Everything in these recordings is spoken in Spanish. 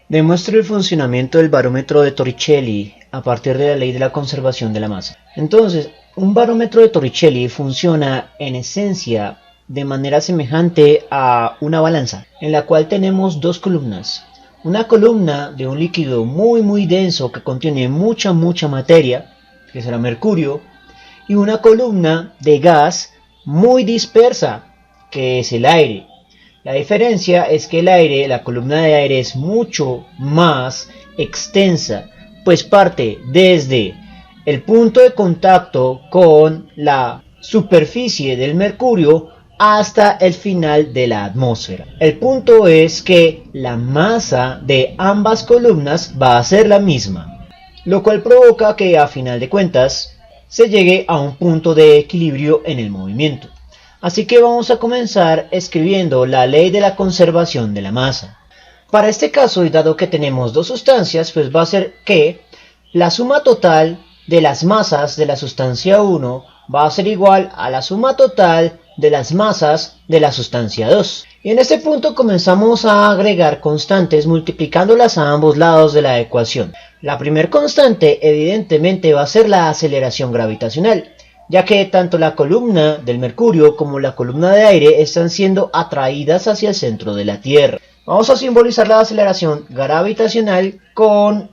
Demuestra el funcionamiento del barómetro de Torricelli a partir de la ley de la conservación de la masa. Entonces, un barómetro de Torricelli funciona en esencia de manera semejante a una balanza, en la cual tenemos dos columnas. Una columna de un líquido muy denso que contiene mucha materia, que será mercurio, y una columna de gas muy dispersa, que es el aire. La diferencia es que el aire, la columna de aire es mucho más extensa, pues parte desde el punto de contacto con la superficie del mercurio hasta el final de la atmósfera. El punto es que la masa de ambas columnas va a ser la misma, lo cual provoca que a final de cuentas se llegue a un punto de equilibrio en el movimiento. Así que vamos a comenzar escribiendo la ley de la conservación de la masa. Para este caso, y dado que tenemos dos sustancias, pues va a ser que la suma total de las masas de la sustancia 1 va a ser igual a la suma total de las masas de la sustancia 2. Y en este punto comenzamos a agregar constantes multiplicándolas a ambos lados de la ecuación. La primera constante evidentemente va a ser la aceleración gravitacional, ya que tanto la columna del mercurio como la columna de aire están siendo atraídas hacia el centro de la Tierra. Vamos a simbolizar la aceleración gravitacional con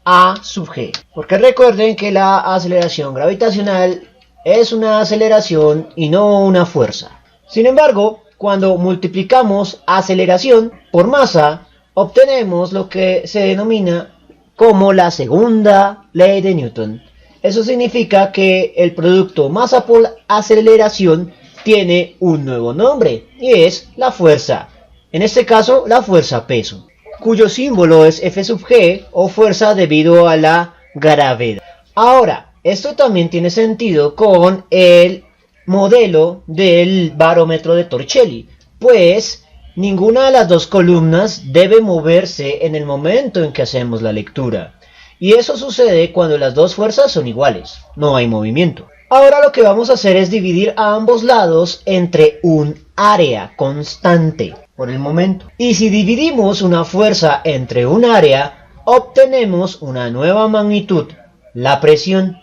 A sub g, porque recuerden que la aceleración gravitacional es una aceleración y no una fuerza. Sin embargo, cuando multiplicamos aceleración por masa, obtenemos lo que se denomina como la segunda ley de Newton. Eso significa que el producto masa por aceleración tiene un nuevo nombre y es la fuerza. En este caso, la fuerza peso, cuyo símbolo es F sub g o fuerza debido a la gravedad. Ahora, esto también tiene sentido con el modelo del barómetro de Torricelli, pues ninguna de las dos columnas debe moverse en el momento en que hacemos la lectura. Y eso sucede cuando las dos fuerzas son iguales, no hay movimiento. Ahora lo que vamos a hacer es dividir a ambos lados entre un área constante por el momento. Y si dividimos una fuerza entre un área, obtenemos una nueva magnitud, la presión.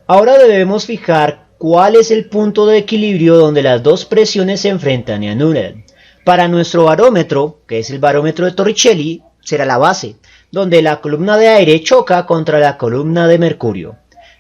Ahora debemos fijar cuál es el punto de equilibrio donde las dos presiones se enfrentan y anulan. Para nuestro barómetro, que es el barómetro de Torricelli, será la base, donde la columna de aire choca contra la columna de mercurio.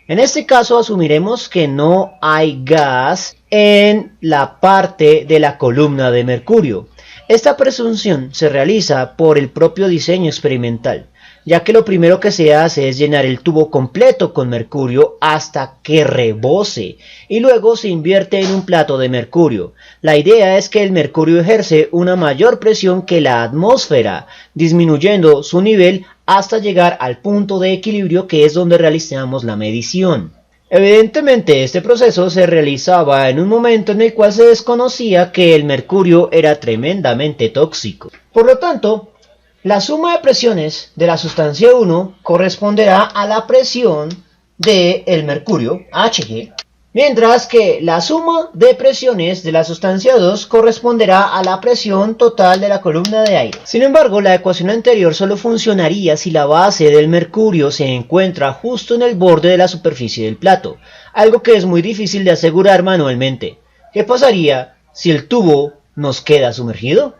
En este caso asumiremos que no hay gas en la parte de la columna de mercurio. Esta presunción se realiza por el propio diseño experimental, ya que lo primero que se hace es llenar el tubo completo con mercurio hasta que rebose y luego se invierte en un plato de mercurio. La idea es que el mercurio ejerce una mayor presión que la atmósfera, disminuyendo su nivel hasta llegar al punto de equilibrio, que es donde realizamos la medición. Evidentemente este proceso se realizaba en un momento en el cual se desconocía que el mercurio era tremendamente tóxico. Por lo tanto, la suma de presiones de la sustancia 1 corresponderá a la presión del mercurio, Hg, mientras que la suma de presiones de la sustancia 2 corresponderá a la presión total de la columna de aire. Sin embargo, la ecuación anterior solo funcionaría si la base del mercurio se encuentra justo en el borde de la superficie del plato, algo que es muy difícil de asegurar manualmente. ¿Qué pasaría si el tubo nos queda sumergido?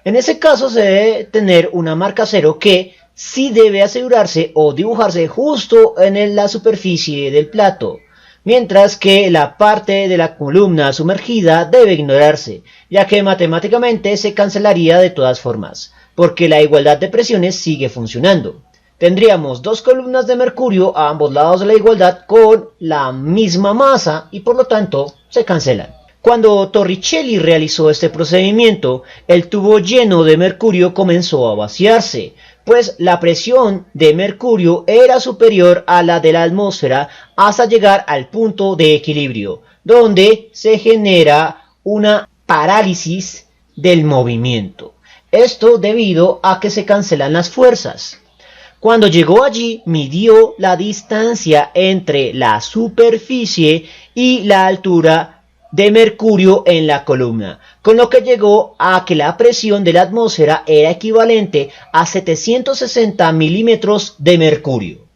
En ese caso se debe tener una marca cero que sí debe asegurarse o dibujarse justo en la superficie del plato, mientras que la parte de la columna sumergida debe ignorarse, ya que matemáticamente se cancelaría de todas formas, porque la igualdad de presiones sigue funcionando. Tendríamos dos columnas de mercurio a ambos lados de la igualdad con la misma masa y por lo tanto se cancelan. Cuando Torricelli realizó este procedimiento, el tubo lleno de mercurio comenzó a vaciarse, pues la presión de mercurio era superior a la de la atmósfera hasta llegar al punto de equilibrio, donde se genera una parálisis del movimiento. Esto debido a que se cancelan las fuerzas. Cuando llegó allí, midió la distancia entre la superficie y la altura de mercurio en la columna, con lo que llegó a que la presión de la atmósfera era equivalente a 760 milímetros de mercurio.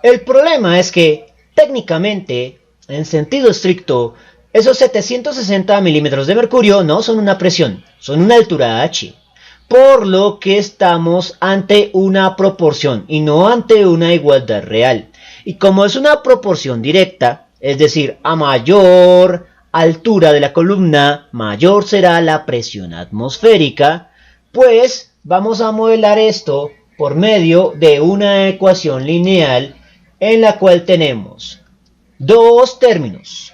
El problema es que, técnicamente, en sentido estricto, esos 760 milímetros de mercurio no son una presión, son una altura H, por lo que estamos ante una proporción y no ante una igualdad real. Y como es una proporción directa, es decir, a mayor altura de la columna, mayor será la presión atmosférica, pues vamos a modelar esto por medio de una ecuación lineal en la cual tenemos dos términos.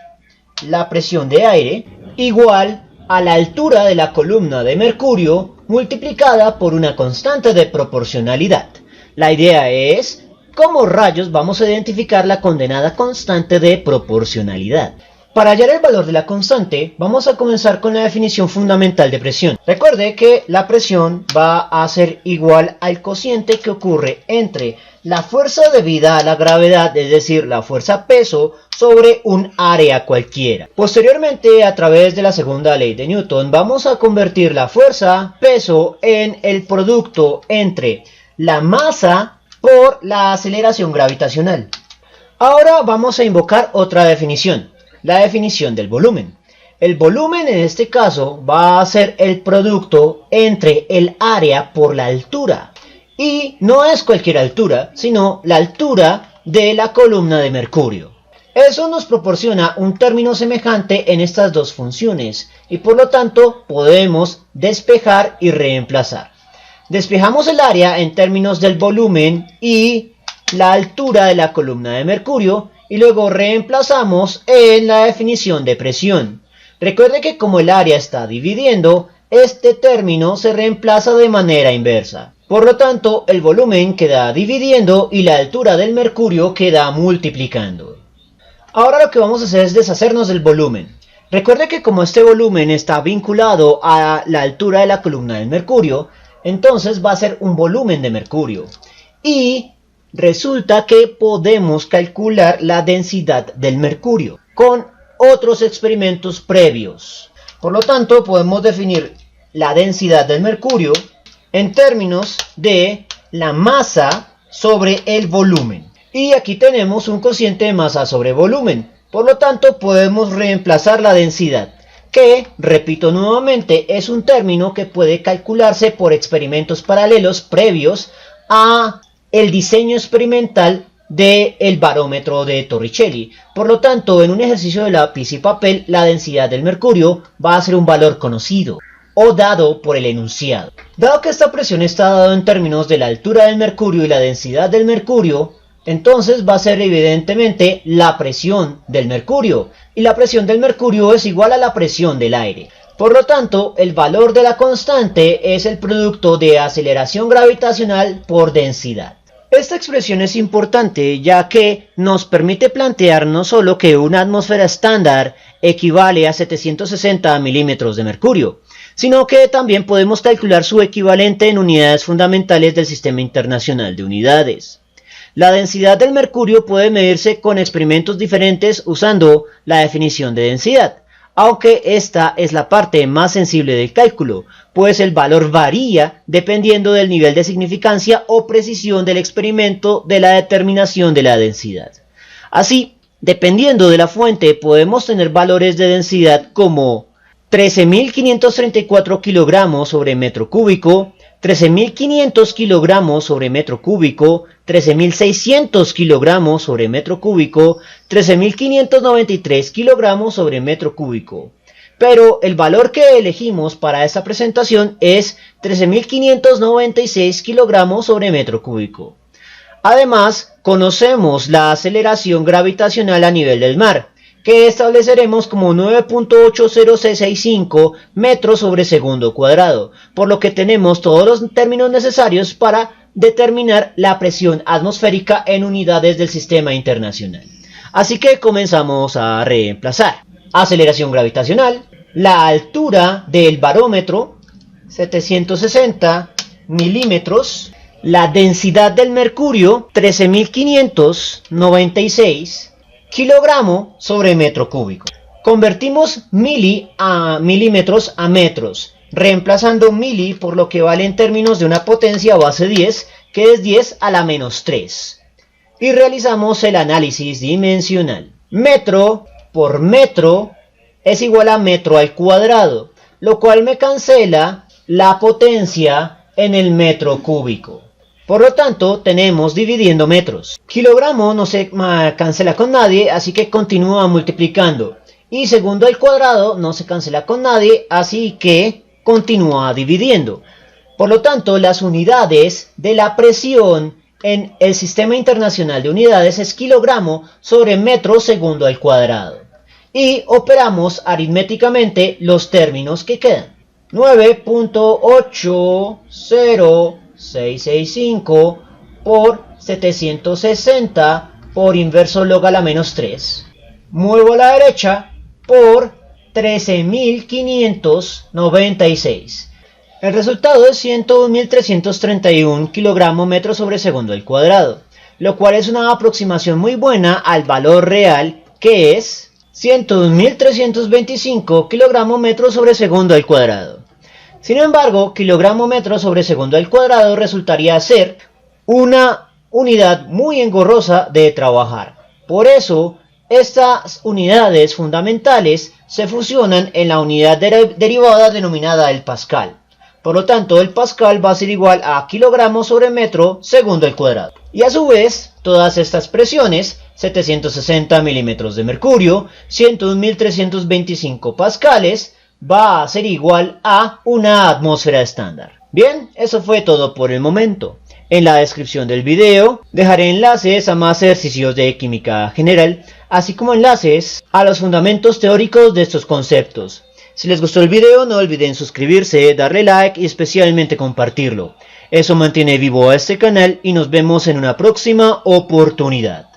La presión de aire igual a la altura de la columna de mercurio multiplicada por una constante de proporcionalidad. La idea es cómo rayos vamos a identificar la condenada constante de proporcionalidad. Para hallar el valor de la constante, vamos a comenzar con la definición fundamental de presión. Recuerde que la presión va a ser igual al cociente que ocurre entre la fuerza debida a la gravedad, es decir, la fuerza peso, sobre un área cualquiera. Posteriormente, a través de la segunda ley de Newton, vamos a convertir la fuerza peso en el producto entre la masa por la aceleración gravitacional. Ahora vamos a invocar otra definición. La definición del volumen. El volumen en este caso va a ser el producto entre el área por la altura. Y no es cualquier altura, sino la altura de la columna de mercurio. Eso nos proporciona un término semejante en estas dos funciones y por lo tanto podemos despejar y reemplazar. Despejamos el área en términos del volumen y la altura de la columna de mercurio y luego reemplazamos en la definición de presión. Recuerde que como el área está dividiendo, este término se reemplaza de manera inversa. Por lo tanto, el volumen queda dividiendo y la altura del mercurio queda multiplicando. Ahora lo que vamos a hacer es deshacernos del volumen. Recuerde que como este volumen está vinculado a la altura de la columna del mercurio, entonces va a ser un volumen de mercurio. Y resulta que podemos calcular la densidad del mercurio con otros experimentos previos. Por lo tanto, podemos definir la densidad del mercurio en términos de la masa sobre el volumen. Y aquí tenemos un cociente de masa sobre volumen. Por lo tanto, podemos reemplazar la densidad, que, repito nuevamente, es un término que puede calcularse por experimentos paralelos previos a el diseño experimental del barómetro de Torricelli. Por lo tanto, en un ejercicio de lápiz y papel, la densidad del mercurio va a ser un valor conocido o dado por el enunciado. Dado que esta presión está dada en términos de la altura del mercurio y la densidad del mercurio, entonces va a ser evidentemente la presión del mercurio, y la presión del mercurio es igual a la presión del aire. Por lo tanto, el valor de la constante es el producto de aceleración gravitacional por densidad. Esta expresión es importante ya que nos permite plantear no solo que una atmósfera estándar equivale a 760 milímetros de mercurio, sino que también podemos calcular su equivalente en unidades fundamentales del Sistema Internacional de Unidades. La densidad del mercurio puede medirse con experimentos diferentes usando la definición de densidad, aunque esta es la parte más sensible del cálculo, pues el valor varía dependiendo del nivel de significancia o precisión del experimento de la determinación de la densidad. Así, dependiendo de la fuente, podemos tener valores de densidad como 13.534 kilogramos sobre metro cúbico, 13.500 kilogramos sobre metro cúbico, 13.600 kilogramos sobre metro cúbico, 13.593 kilogramos sobre metro cúbico. Pero el valor que elegimos para esta presentación es 13.596 kilogramos sobre metro cúbico. Además, conocemos la aceleración gravitacional a nivel del mar, que estableceremos como 9.80665 metros sobre segundo cuadrado, por lo que tenemos todos los términos necesarios para determinar la presión atmosférica en unidades del sistema internacional. Así que comenzamos a reemplazar. Aceleración gravitacional, la altura del barómetro, 760 milímetros, la densidad del mercurio, 13.596 kilogramo sobre metro cúbico. Convertimos mili a milímetros a metros, reemplazando mili por lo que vale en términos de una potencia base 10, que es 10 a la menos 3. Y realizamos el análisis dimensional. Metro por metro es igual a metro al cuadrado, lo cual me cancela la potencia en el metro cúbico. Por lo tanto, tenemos dividiendo metros. Kilogramo no se cancela con nadie, así que continúa multiplicando. Y segundo al cuadrado no se cancela con nadie, así que continúa dividiendo. Por lo tanto, las unidades de la presión en el Sistema Internacional de Unidades es kilogramo sobre metro segundo al cuadrado. Y operamos aritméticamente los términos que quedan. 9.80665 por 760 por inverso log a la menos 3. Muevo a la derecha por 13.596. El resultado es 101.331 kilogramo metro sobre segundo al cuadrado, lo cual es una aproximación muy buena al valor real, que es 101.325 kilogramo metro sobre segundo al cuadrado. Sin embargo, kilogramo metro sobre segundo al cuadrado resultaría ser una unidad muy engorrosa de trabajar. Por eso, estas unidades fundamentales se fusionan en la unidad derivada denominada el pascal. Por lo tanto, el pascal va a ser igual a kilogramo sobre metro segundo al cuadrado. Y a su vez, todas estas presiones, 760 milímetros de mercurio, 101.325 pascales, va a ser igual a una atmósfera estándar. Bien, eso fue todo por el momento. En la descripción del video dejaré enlaces a más ejercicios de química general, así como enlaces a los fundamentos teóricos de estos conceptos. Si les gustó el video, no olviden suscribirse, darle like y especialmente compartirlo. Eso mantiene vivo a este canal y nos vemos en una próxima oportunidad.